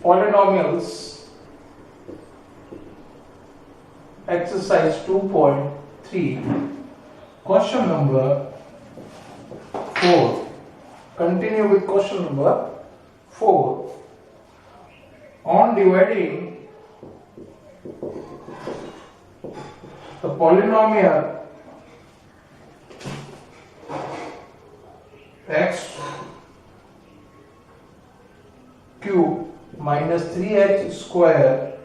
polynomials, exercise 2.3, question number 4. Continue with question number 4. On dividing the polynomial x cube minus 3x square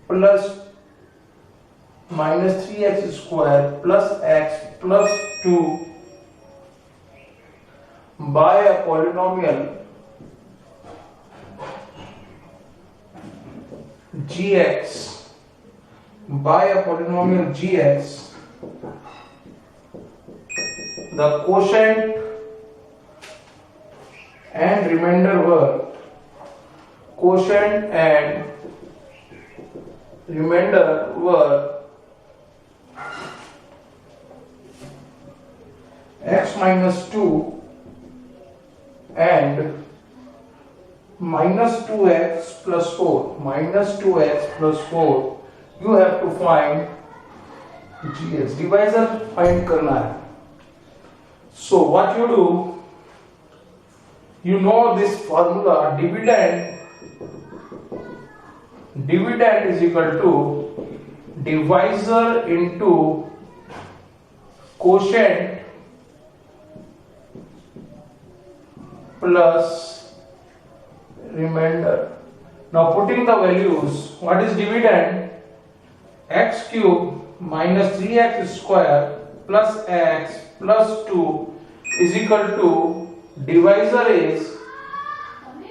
plus minus 3x square plus x plus 2 by a polynomial gx, the quotient and remainder were x minus 2 and minus 2x plus 4. You have to find gx, divisor find करना है. So what you do, you know this formula, dividend is equal to divisor into quotient plus remainder. Now putting the values, what is dividend? X cube minus 3x square plus x plus 2 is equal to, divisor is,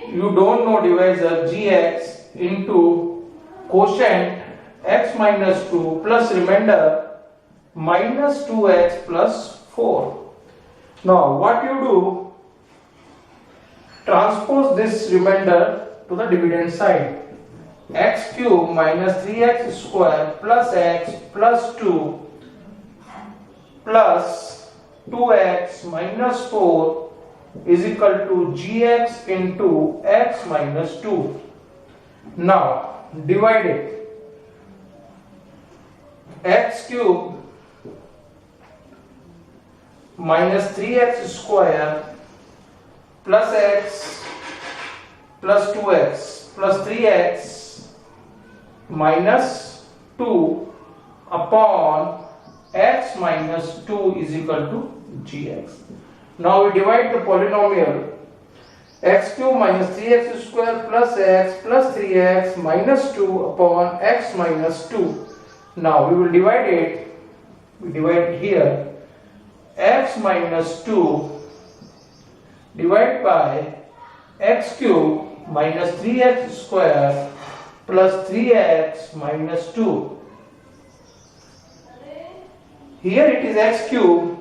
you don't know divisor, gx into quotient x minus 2 plus remainder minus 2x plus 4. Now what you do, transpose this remainder to the dividend side. X cube minus 3x square plus x plus 2 plus 2x minus 4 is equal to gx into x minus 2. Now divide it. X cube minus 3x square plus x plus 2x plus 3x minus 2 upon x minus 2 is equal to gx. Now we divide the polynomial x cube minus 3x square plus x plus 3x minus 2 upon x minus 2. Now we will divide it. We divide here x minus 2 divided by x cube minus 3x square plus 3x minus 2. Here it is x cube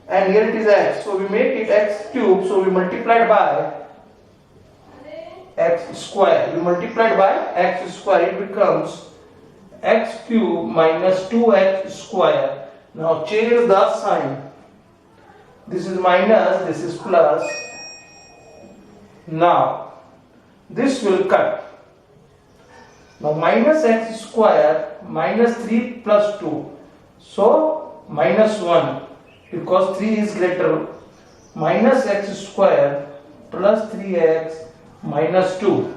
and here it is x. So we make it x cube. So we multiplied by x square. We multiplied by x square. It becomes x cube minus 2x square. Now change the sign. This is minus, this is plus. Now this will cut. Now minus x square minus 3 plus 2. So minus 1 because 3 is greater. Minus x square plus 3x minus 2.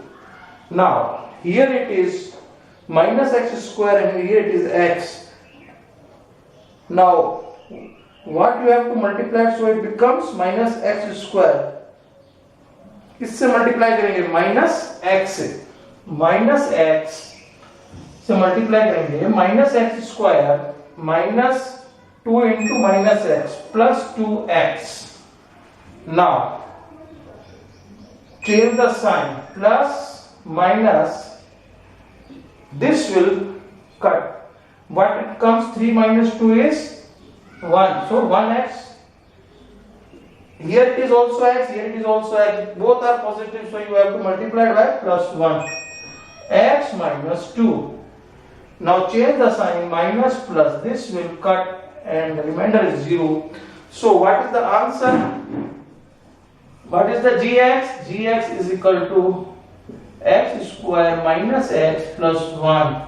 Now here it is minus x square and here it is x. Now what you have to multiply, so it becomes minus x square. इससे multiply करेंगे minus x से multiply करेंगे minus x square minus 2 into minus x plus 2x. Now change the sign, plus minus, this will cut. What it comes, 3 minus 2 is 1, so 1x. Here it is also x, here it is also x, both are positive, so you have to multiply by plus 1. X minus 2. Now change the sign, minus plus, this will cut and the remainder is 0. So what is the answer? What is the gx? Gx is equal to x square minus x plus 1.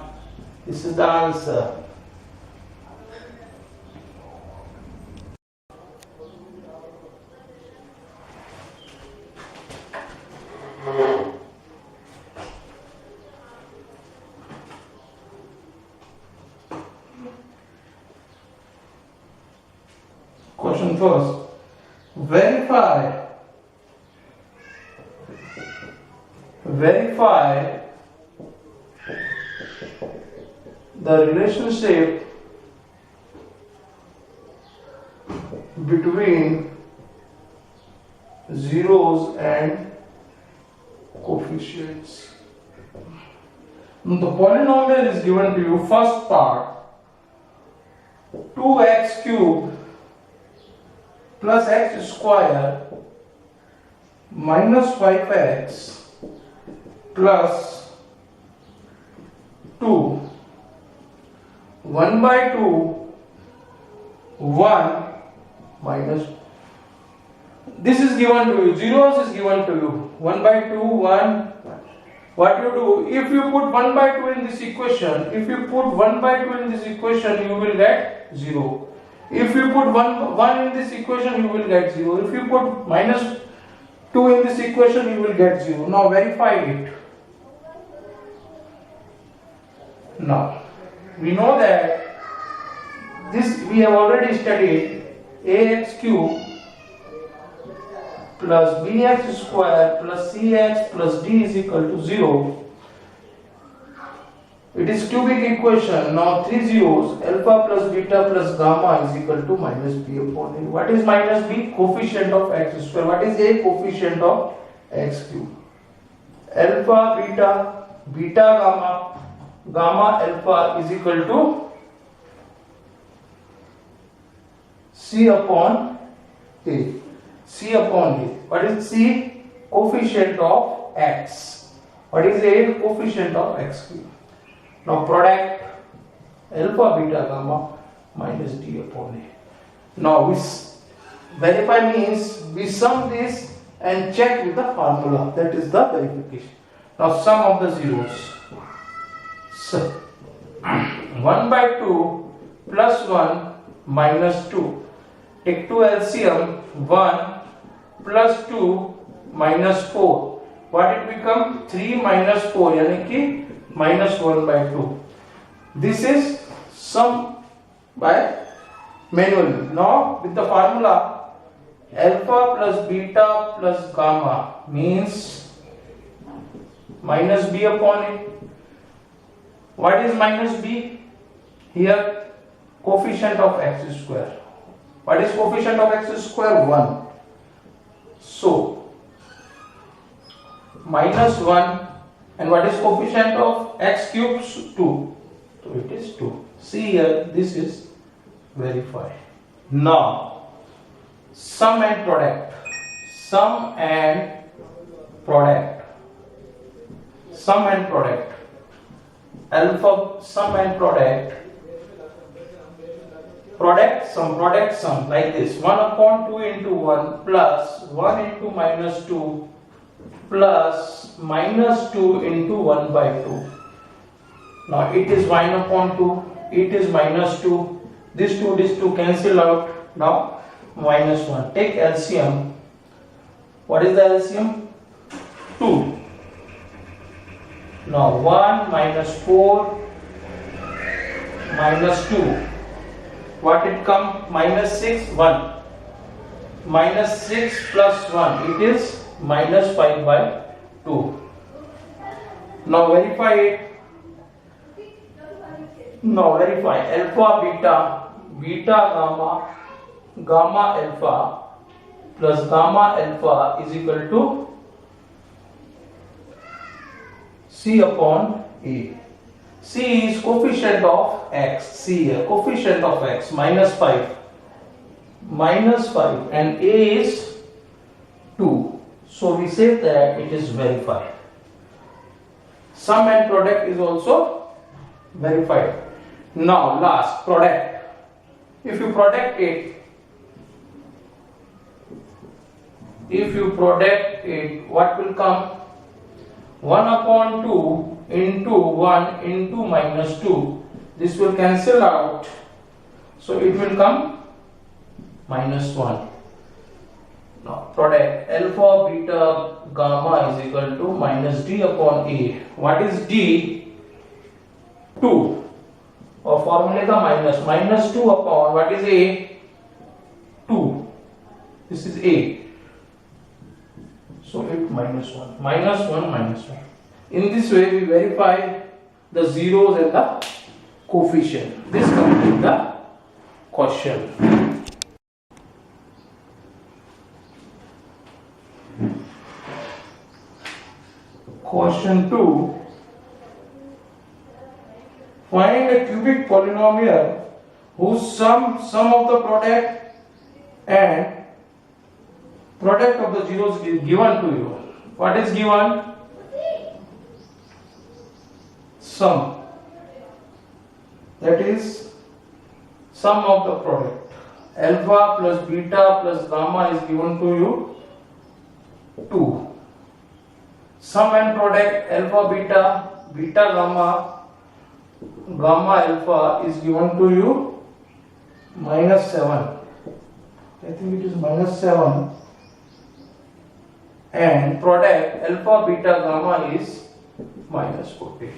This is the answer. Question first. Verify the relationship between zeros and coefficients. Now the polynomial is given to you. First part, 2x cubed plus x square minus 5x plus 2, 1 by 2, 1 minus. This is given to you, zeros is given to you, 1 by 2, 1. What you do, if you put 1 by 2 in this equation, you will get 0. If you put 1 in this equation, you will get 0. If you put minus 2 in this equation, you will get 0. Now verify it. Now, we know that this we have already studied. Ax cube plus bx square plus cx plus d is equal to 0. It is cubic equation. Now 3 zeros, alpha plus beta plus gamma is equal to minus b upon a. What is minus b? Coefficient of x square. What is a? Coefficient of x cube. Alpha, beta, beta, gamma, alpha is equal to c upon a. C upon a. What is c? Coefficient of x. What is a? Coefficient of x cube. Now product alpha, beta, gamma minus d upon a. Now we verify means we sum this and check with the formula. That is the verification. Now sum of the zeros. So 1 by 2 plus 1 minus 2. Take 2 LCM, 1 plus 2 minus 4. What it become? 3 minus 4, yani ki minus 1 by 2. This is sum by manually. Now with the formula alpha plus beta plus gamma means minus b upon a. What is minus b? Here coefficient of x square. What is coefficient of x square? 1. So minus 1, and what is coefficient of x cubed? 2. So it is 2. See here, this is verified. Now sum and product. Sum and product. Sum and product. Alpha sum and product. Product sum like this. 1 upon 2 into 1 plus 1 into minus 2 plus minus 2 into 1 by 2. Now it is 1 upon 2, it is minus 2, this 2 cancel out. Now minus 1. Take LCM. What is the LCM? 2. Now 1 minus 4 minus 2. What it come? Minus 6, 1. Minus 6 plus 1. It is minus 5 by 2. Now verify it. Now verify alpha, beta, beta, gamma, gamma, alpha plus gamma, alpha is equal to c upon a. C is coefficient of x. C here, coefficient of x, minus 5. Minus 5 and a is 2. So we say that it is verified. Sum and product is also verified. Now last, product. If you product it, what will come? 1 upon 2 into 1 into minus 2. This will cancel out. So it will come minus 1. Now product alpha, beta, gamma is equal to minus d upon a. What is d? 2. Or formula का minus 2 upon what is a? 2. This is a. So it minus 1. Minus 1, minus 1. In this way we verify the zeros and the coefficient. This completes the question. Question 2. Find a cubic polynomial whose sum of the product and product of the zeros is given to you. What is given? Sum. That is sum of the product. Alpha plus beta plus gamma is given to you 2. Sum and product alpha beta, beta gamma, gamma alpha is given to you minus 7. I think it is minus 7. And product alpha beta gamma is minus 14.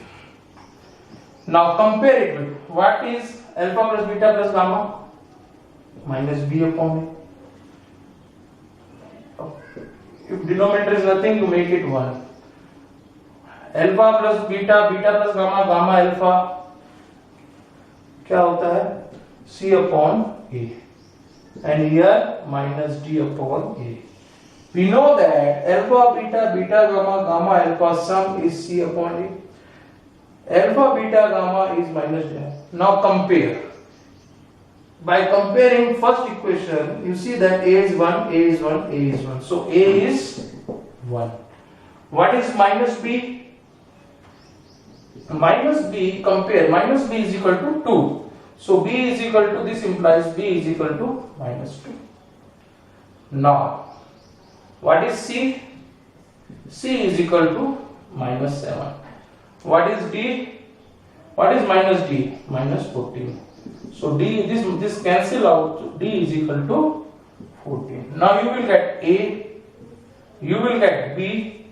Now compare it with what is alpha plus beta plus gamma? Minus b upon a. If denominator is nothing, you make it 1. Alpha plus beta, beta plus gamma, gamma alpha क्या होता है? C upon a. And here minus d upon a. We know that alpha, beta, beta, gamma, gamma alpha sum is C upon a. Alpha, beta, gamma is minus d. Now compare. By comparing first equation, you see that a is 1, a is 1, a is 1. So a is 1. What is minus b? Minus b, compare, minus b is equal to 2. So b is equal to, this implies b is equal to minus 2. Now, what is c? C is equal to minus 7. What is d? What is minus d? Minus 14. So d, this cancel out, d is equal to 14. Now you will get a, you will get b,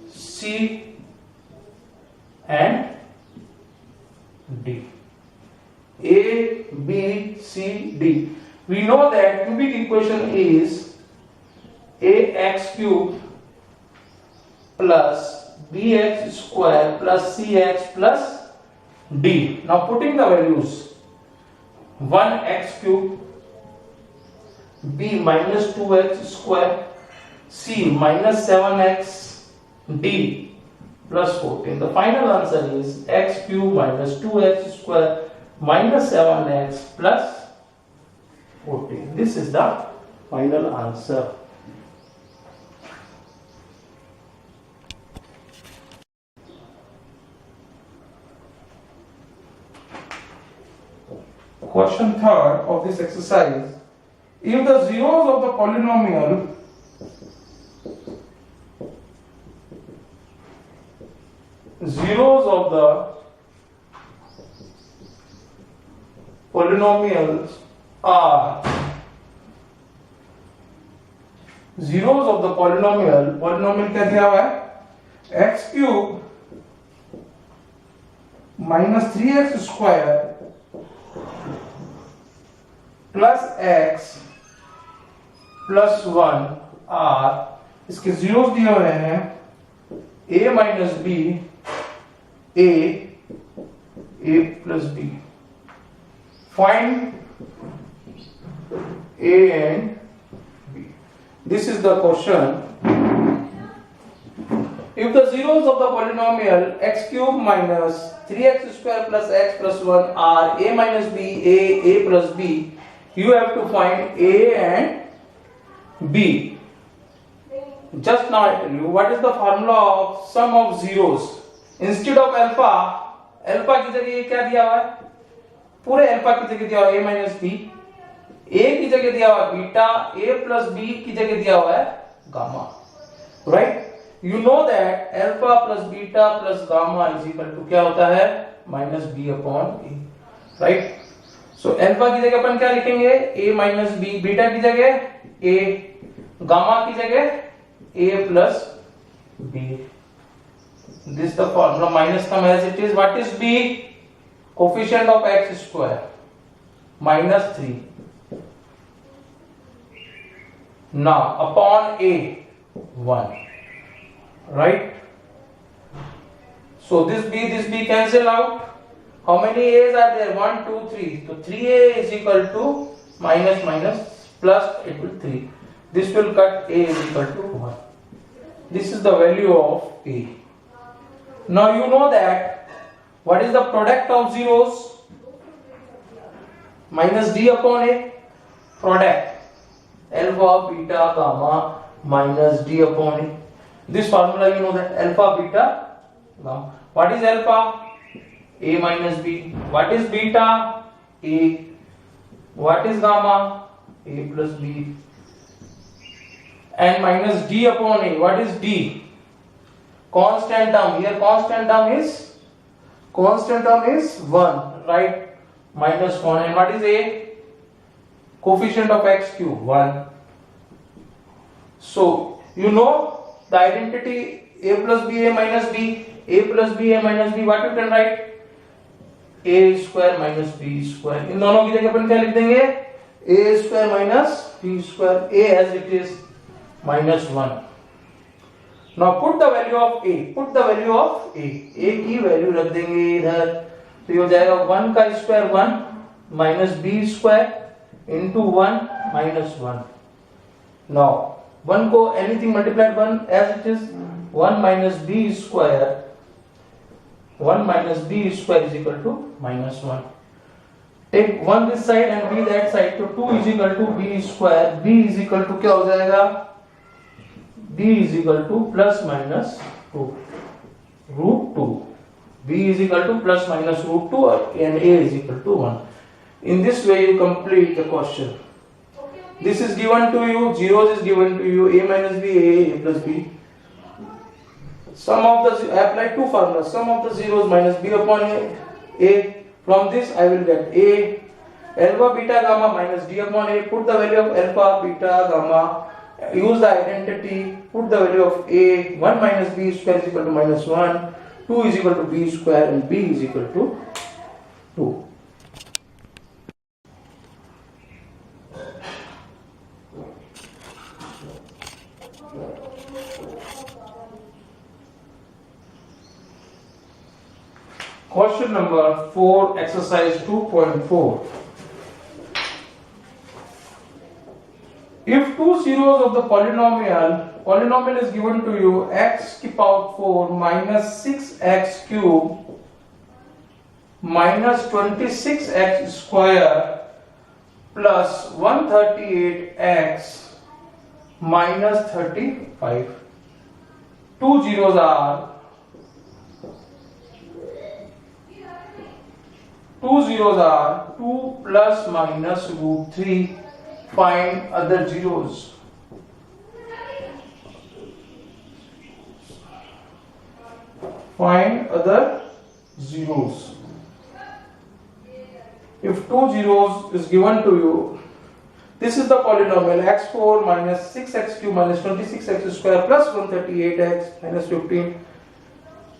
c and d. A, B, C, D. We know that cubic equation is ax cube plus bx square plus cx plus d. Now putting the values, 1x cube, b minus 2x square, c minus 7x, d plus 14. The final answer is x cube minus 2x square minus 7x plus 14. This is the final answer. Question 3rd of this exercise. If the zeros of the polynomial polynomials are zeros of the polynomial क्या दिया हुआ है? x cube minus 3x square plus x plus 1 are, इसके zeros दिए हुए हैं a minus b, a plus b. Find a and b. This is the question. If the zeros of the polynomial x cube minus 3x square plus x plus 1 are a minus b, a plus b, you have to find a and b. Just now I tell you what is the formula of sum of zeros. Instead of alpha की जगह क्या दिया हुआ है? पूरे alpha की जगह दिया हुआ है a माइनस b, a की जगह दिया हुआ है बीटा, a प्लस b की जगह दिया हुआ है gamma. Right? you know that alpha plus beta plus gamma is equal to क्या होता है माइनस बी अपॉन ए, राइट. सो अल्फा की जगह अपन क्या लिखेंगे a माइनस बी, बीटा की जगह a, गामा की जगह a plus b. This the formula minus come as it is. What is b? Coefficient of x square -3 now upon a 1, right? So this b cancel out. How many a's are there? 1 2 3. So 3a is equal to minus minus plus, it will 3. This will cut, a is equal to 1. This is the value of a. Now you know that what is the product of zeros? Minus d upon a. Product alpha beta gamma minus d upon a. This formula you know that alpha beta gamma. What is alpha? A minus b. What is beta? A. What is gamma? A plus b. And minus d upon a. What is d? Constant term. Here constant term is 1, right? Minus 1. And what is a? Coefficient of x cube 1. So you know the identity a plus b, a minus b, a plus b, a minus b. What you can write? A square minus b square. इन दोनों की जगह अपन क्या लिख देंगे? A square minus b square. A as it is minus 1. Now put the value of a. Put the value of a. A की value रख देंगे इधर. तो ये हो जाएगा 1 का square 1 minus b square into 1 minus 1. Now 1 को anything multiplied 1 as it is 1 minus b square. 1 minus b square is equal to minus 1. Take 1 this side and b that side. So 2 is equal to b square. B is equal to क्या हो जाएगा? B is equal to plus minus 2 root 2. B is equal to plus minus root 2 and a is equal to 1. In this way you complete the question. This is given to you, zeros is given to you, a minus b, a plus b. Sum of the, I apply two formulas, sum of the zeros minus b upon a. From this I will get a, alpha beta gamma minus d upon a. Put the value of alpha beta gamma, use the identity, put the value of a. 1 minus b square is equal to minus 1, 2 is equal to b square and b is equal to 2. Question number 4, exercise 2.4. If two zeros of the polynomial is given to you x to the power 4 minus 6x cube minus 26x square plus 138x minus 35. Two zeros are 2 plus minus root 3. Find other zeros. Find other zeros. If two zeros is given to you, this is the polynomial x4 minus 6x cube minus 26x square plus 138x minus 15.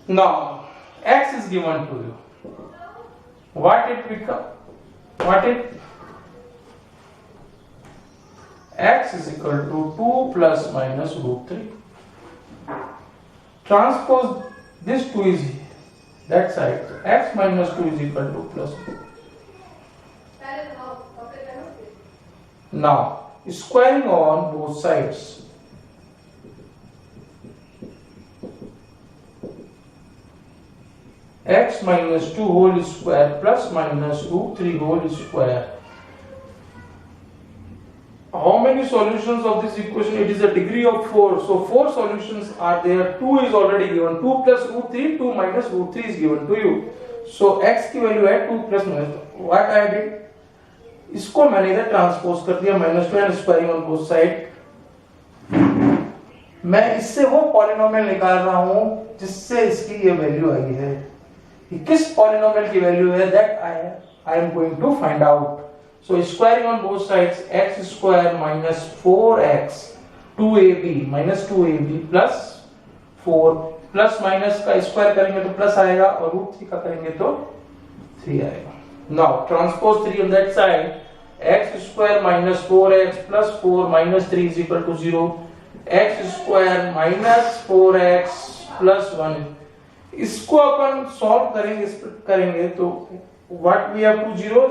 Now x is given to you. What it become? X is equal to 2 plus minus root 3. Transpose this 2 is that side. So x minus 2 is equal to plus 2. Now squaring on both sides. X minus 2 whole square plus minus root 3 whole square. How many solutions of this equation? It is a degree of 4. So 4 solutions are there. 2 is already given. 2 plus root 3, 2 minus root 3 is given to you. So x की value है 2 plus minus. What I did? इसको मैंने इधर transpose कर दिया minus 2 and squaring on both side. मैं इससे वो पॉलिनोमियल निकाल रहा हूं जिससे इसकी ये वैल्यू आई है। ये किस पॉलिनोमियल की वैल्यू है, that I am going to find out. So squaring on both sides, x square minus 4x 2ab minus 2ab plus 4, plus minus का स्क्वायर करेंगे तो प्लस आएगा और रूट 3 का करेंगे तो 3 आएगा। Now transpose 3 on that side, x square minus 4x plus 4 minus 3 is equal to 0, x square minus 4x plus 1। इसको अपन सॉल्व करेंगे, स्प्लिट करेंगे तो what we have two zero,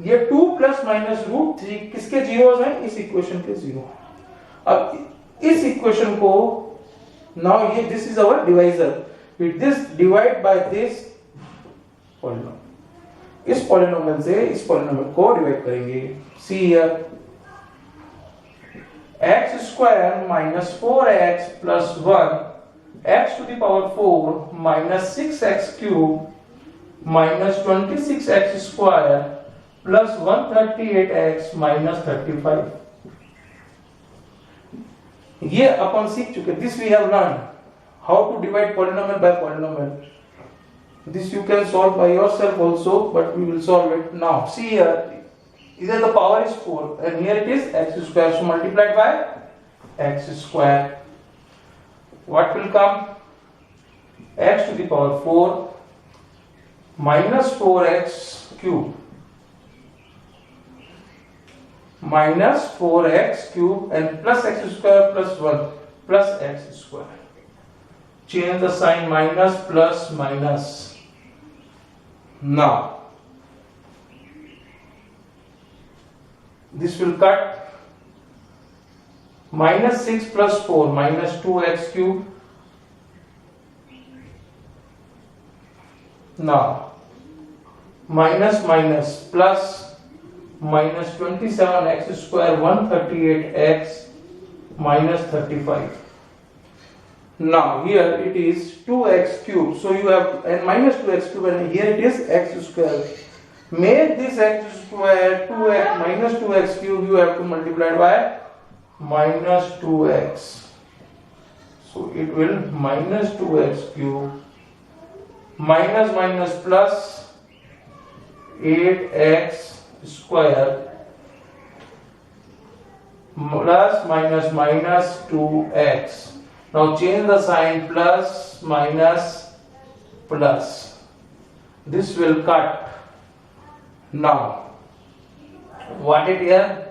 ये 2 प्लस माइनस रूट 3 किसके जीरोस हैं, इस इक्वेशन के zero. अब इस इक्वेशन को नाउ ये this is our divisor, with this divide by this polynomial, इस पॉलिनोमियल से इस पॉलिनोमियल को डिवाइड करेंगे। See here x square minus 4x plus 1 x to the power 4 minus 6x cube minus 26x square plus 138x minus 35। ये अपन सीख चुके, this we have learn how to divide polynomial by polynomial. This you can solve by yourself also, but we will solve it now. See here, either the power is 4 and here it is x square, so multiplied by x square. What will come? X to the power 4 minus 4x cube minus 4x cube and plus x square plus 1 plus x square. Change the sign, minus plus minus. Now this will cut, minus 6 plus 4 minus 2x cube. Now minus minus plus minus 27x square 138x minus 35. Now here it is 2x cube, so you have and minus 2x cube and here it is x square. Make this x square 2x minus 2x cube, you have to multiply by minus 2x, so it will minus 2x cube minus minus plus 8x square plus minus minus 2x. Now change the sign, plus minus plus, this will cut. Now what it here,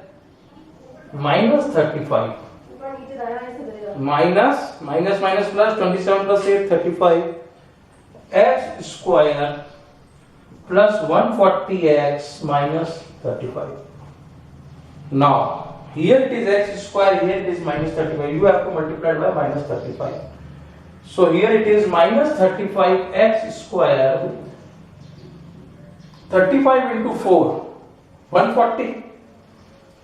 minus 35 minus minus minus plus 27 plus 8 35 x square plus 140x minus 35. Now here it is x square, here it is minus 35, you have to multiply by minus 35. So here it is minus 35x square, 35 into 4 140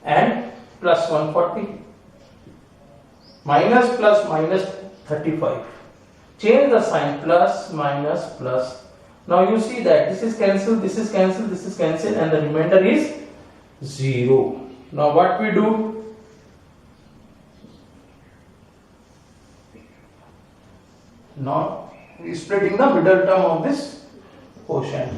and plus 140 minus plus minus 35. Change the sign, plus minus plus. Now you see that this is cancelled, this is cancelled, this is cancelled and the remainder is 0. Now what we do? Now we splitting the middle term of this quotient.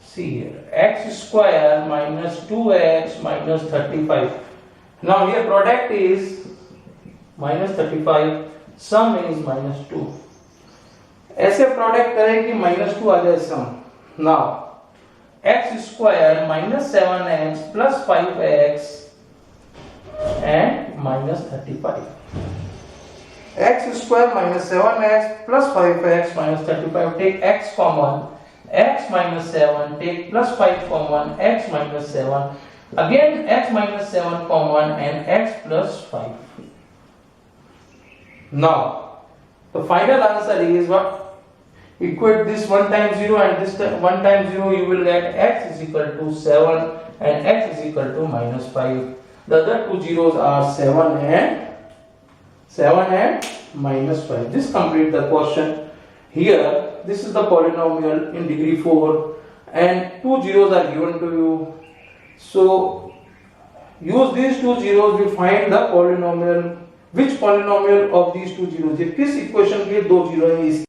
See here, x square minus 2x minus 35. Now here product is minus 35, sum is minus 2. ऐसे product करें कि minus 2 आ जाए sum. Now x square minus 7x plus 5x and minus 35. X square minus 7x plus 5x minus 35. Take x common, x minus 7, take plus 5 common, x minus 7, again x minus 7 common and x plus 5. Now the final answer is what? Equate this 1 times 0 and this 1 times 0, you will get x is equal to 7 and x is equal to minus 5. The other two zeros are 7 and minus 5. This completes the question. Here this is the polynomial in degree 4 and two zeros are given to you. So use these two zeros we find the polynomial, which polynomial of these two zeros, ये किस equation के दो zero है